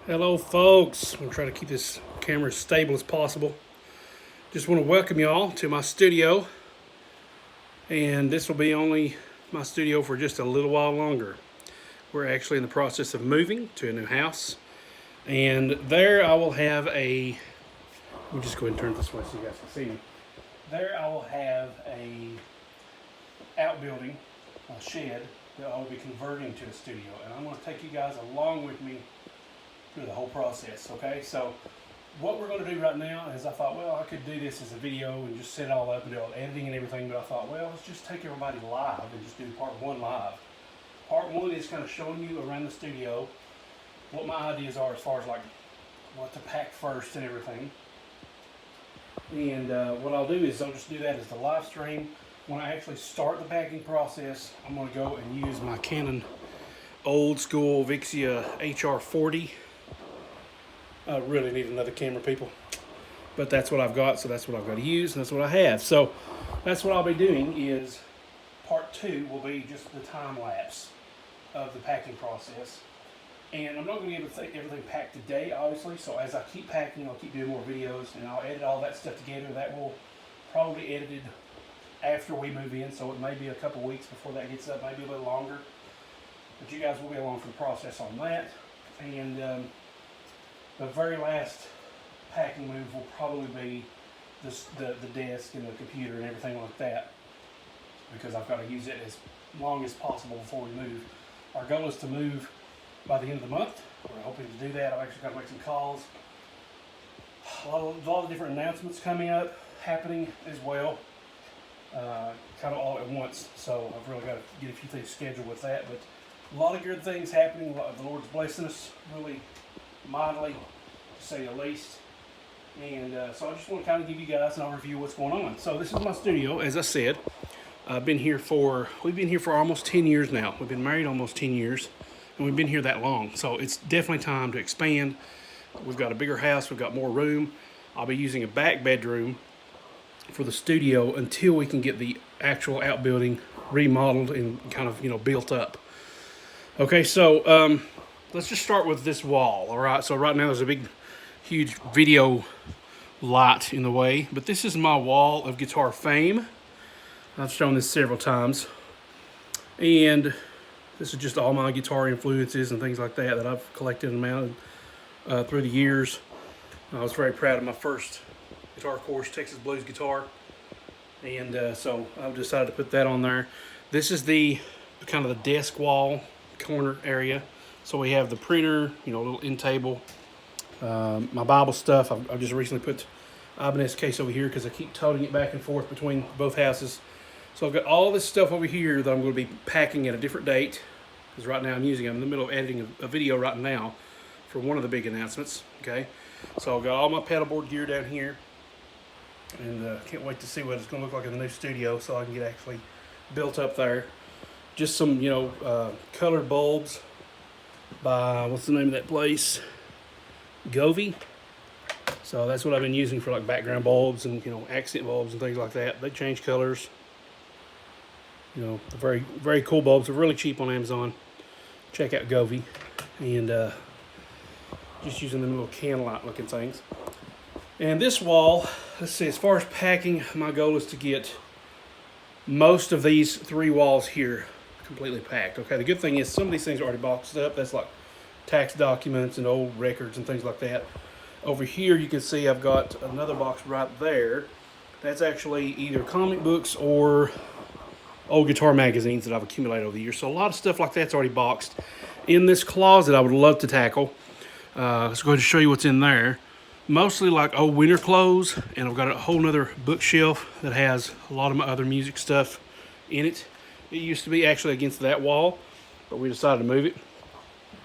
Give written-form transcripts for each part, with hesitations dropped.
Hello folks, I'm going to try to keep this camera as stable as possible. Just want to welcome y'all to my studio, and this will be only my studio for just a little while longer. We're actually in the process of moving to a new house, and there I will have a, let me just go ahead and turn it this way so you guys can see me. There I will have a outbuilding, a shed, that I will be converting to a studio, and I'm going to take you guys along with me through the whole process. Okay, so what we're going to do right now is I thought, well, I could do this as a video and just set it all up and do all the editing and everything, but I thought, well, let's just take everybody live and just do part one live. Part one is kind of showing you around the studio what my ideas are as far as like what to pack first and everything. And what I'll do is I'll just do that as the live stream. When I actually start the packing process, I'm going to go and use my Canon old school Vixia HR40. I really need another camera, people, but that's what I've got, so that's what I've got to use, and that's what I have. So that's what I'll be doing. Is part two will be just the time lapse of the packing process, and I'm not going to be able to get everything packed today, obviously. So as I keep packing, I'll keep doing more videos, and I'll edit all that stuff together. That will probably be edited after we move in, so it may be a couple weeks before that gets up, maybe a little longer. But you guys will be along for the process on that, and the very last packing move will probably be the desk and the computer and everything like that, because I've got to use it as long as possible before we move. Our goal is to move by the end of the month. We're hoping to do that. I've actually got to make some calls. A lot of different announcements coming up, happening as well, kind of all at once. So I've really got to get a few things scheduled with that. But a lot of good things happening. The Lord's blessing us really mightily, to say the least. And so I just want to kind of give you guys an overview of what's going on. So this is my studio, as I said. We've been here for almost 10 years now. We've been married almost 10 years, and we've been here that long. So it's definitely time to expand. We've got a bigger house. We've got more room. I'll be using a back bedroom for the studio until we can get the actual outbuilding remodeled and kind of, built up. Okay, so let's just start with this wall. All right, so right now there's a big, huge video light in the way, but this is my wall of guitar fame. I've shown this several times, and this is just all my guitar influences and things like that I've collected and mounted through the years. I was very proud of my first guitar course, Texas Blues guitar, and so I've decided to put that on there. This is the kind of the desk wall corner area. So we have the printer, a little end table, my Bible stuff. I've just recently put Ibanez case over here because I keep toting it back and forth between both houses. So I've got all this stuff over here that I'm going to be packing at a different date, because right now I'm in the middle of editing a video right now for one of the big announcements. Okay, so I've got all my pedalboard gear down here, and can't wait to see what it's going to look like in the new studio, so I can get actually built up there. Just some colored bulbs by, what's the name of that place? Govey. So that's what I've been using for like background bulbs and accent bulbs and things like that. They change colors. They're very, very cool bulbs. They're really cheap on Amazon. Check out Govey. And just using them little candlelight looking things. And this wall, let's see, as far as packing, my goal is to get most of these three walls here completely packed. Okay, the good thing is some of these things are already boxed up. That's like tax documents and old records and things like that. Over here you can see I've got another box right there. That's actually either comic books or old guitar magazines that I've accumulated over the years. So a lot of stuff like that's already boxed. In this closet I would love to tackle. Let's go ahead and show you what's in there. Mostly like old winter clothes, and I've got a whole nother bookshelf that has a lot of my other music stuff in it. It used to be actually against that wall, but we decided to move it.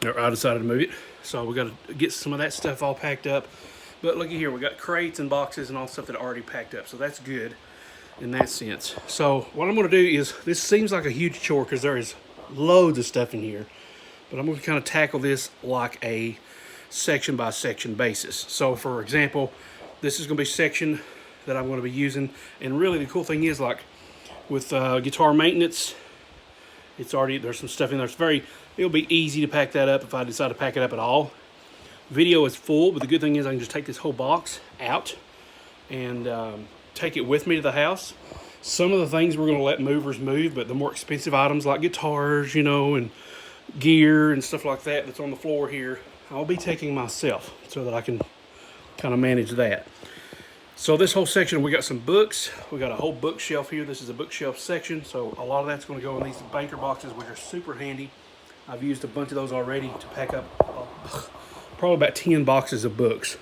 Or I decided to move it. So we got to get some of that stuff all packed up. But looky here, we got crates and boxes and all stuff that are already packed up. So that's good in that sense. So what I'm going to do is, this seems like a huge chore because there is loads of stuff in here. But I'm going to kind of tackle this like a section by section basis. So for example, this is going to be a section that I'm going to be using. And really the cool thing is, like with guitar maintenance, there's some stuff in there. It'll be easy to pack that up if I decide to pack it up at all. Video is full, but the good thing is I can just take this whole box out and take it with me to the house. Some of the things we're going to let movers move, but the more expensive items like guitars, you know, and gear and stuff like that that's on the floor here, I'll be taking myself so that I can kind of manage that. So this whole section, we got some books. We got a whole bookshelf here. This is a bookshelf section, so a lot of that's going to go in these banker boxes, which are super handy. I've used a bunch of those already to pack up probably about 10 boxes of books.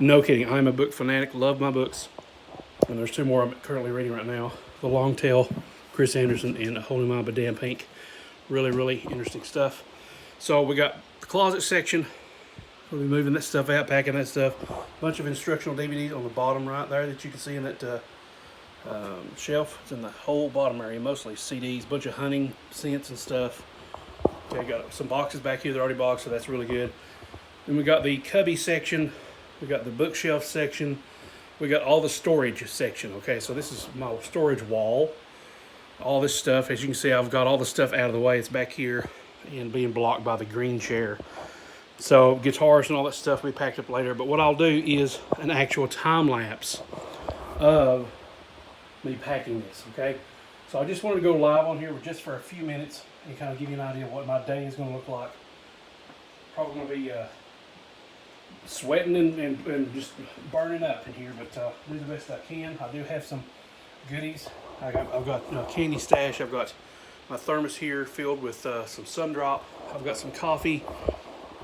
No kidding, I'm a book fanatic, love my books. And there's 2 more I'm currently reading right now. The Long Tail, Chris Anderson, and Holding My Damn Pink. Really, really interesting stuff. So we got the closet section. We'll be moving that stuff out, packing that stuff. A bunch of instructional DVDs on the bottom right there that you can see in that shelf. It's in the whole bottom area, mostly CDs, bunch of hunting scents and stuff. Okay, got some boxes back here. They're already boxed, so that's really good. Then we got the cubby section. We got the bookshelf section. We got all the storage section. Okay, so this is my storage wall. All this stuff, as you can see, I've got all the stuff out of the way. It's back here and being blocked by the green chair. So guitars and all that stuff will be packed up later. But what I'll do is an actual time lapse of me packing this. Okay, so I just wanted to go live on here just for a few minutes and kind of give you an idea of what my day is going to look like. Probably going to be sweating and just burning up in here, but do the best I can. I do have some goodies. I've got candy stash. I've got my thermos here filled with some Sundrop. I've got some coffee,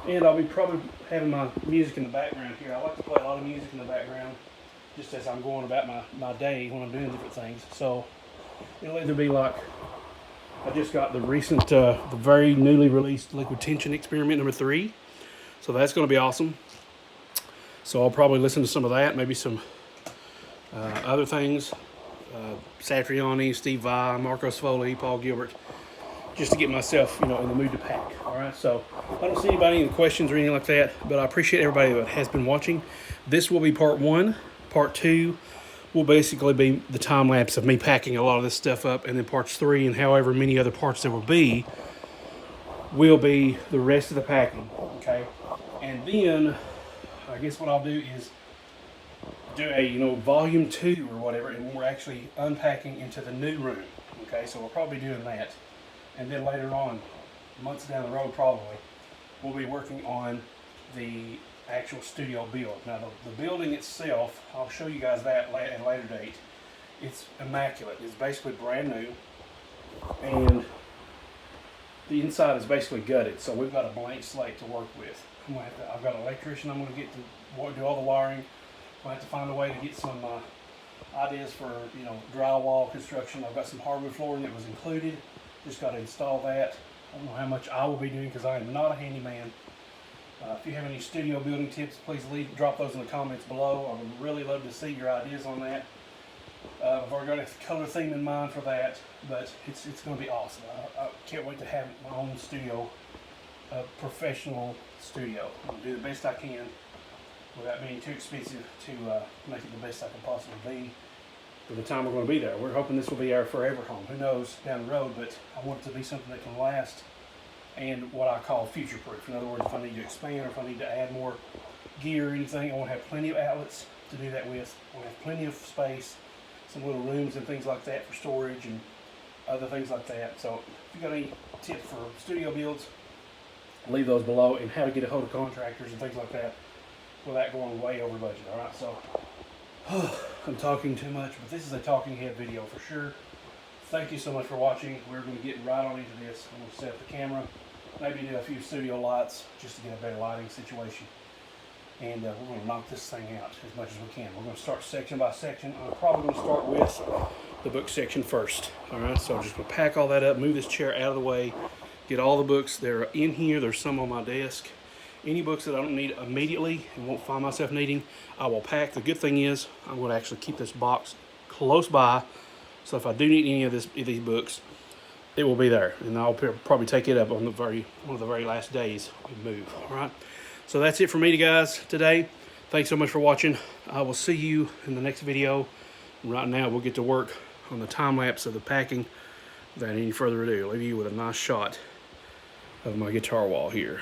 and I'll be probably having my music in the background here. I like to play a lot of music in the background just as I'm going about my day when I'm doing different things. So it'll either be like I just got the recent, the very newly released Liquid Tension Experiment number 3. So that's going to be awesome. So I'll probably listen to some of that, maybe some other things. Satriani, Steve Vai, Marcos Foley, Paul Gilbert, just to get myself, you know, in the mood to pack. All right, so I don't see anybody any questions or anything like that, but I appreciate everybody that has been watching. This will be part 1. Part 2 will basically be the time lapse of me packing a lot of this stuff up, and then parts 3 and however many other parts there will be the rest of the packing. Okay, and then I guess what I'll do is do a, you know, volume 2 or whatever, and we're actually unpacking into the new room. Okay, so we'll probably be doing that, and then later on, months down the road probably, we'll be working on the actual studio build. Now the building itself, I'll show you guys that at a later date. It's immaculate. It's basically brand new, and the inside is basically gutted. So we've got a blank slate to work with. I've got an electrician I'm going to get to do all the wiring. I'll have to find a way to get some ideas for, you know, drywall construction. I've got some hardwood flooring that was included. Just got to install that. I don't know how much I will be doing because I am not a handyman. If you have any studio building tips, please drop those in the comments below. I would really love to see your ideas on that. I've already got a color theme in mind for that, but it's going to be awesome. I can't wait to have my own studio, a professional studio. I'll do the best I can without being too expensive to make it the best I can possibly be for the time we're going to be there. We're hoping this will be our forever home. Who knows down the road, but I want it to be something that can last and what I call future-proof. In other words, if I need to expand or if I need to add more gear or anything, I want to have plenty of outlets to do that with. I want to have plenty of space, some little rooms and things like that for storage and other things like that. So if you got any tips for studio builds, leave those below, and how to get a hold of contractors and things like that without going way over budget. All right, so I'm talking too much, but this is a talking head video for sure. Thank you so much for watching. We're going to get right on into this. I'm going to set up the camera, maybe do a few studio lights just to get a better lighting situation. And we're going to knock this thing out as much as we can. We're going to start section by section. I'm probably going to start with the book section first. All right, so I'm just going to pack all that up, move this chair out of the way, get all the books that are in here. There's some on my desk. Any books that I don't need immediately and won't find myself needing, I will pack. The good thing is I'm going to actually keep this box close by, so if I do need any of these books, it will be there, and I'll probably take it up on one of the very last days we move. All right, so that's it for me, guys, today. Thanks so much for watching. I will see you in the next video. Right now, we'll get to work on the time lapse of the packing. Without any further ado, I'll leave you with a nice shot of my guitar wall here.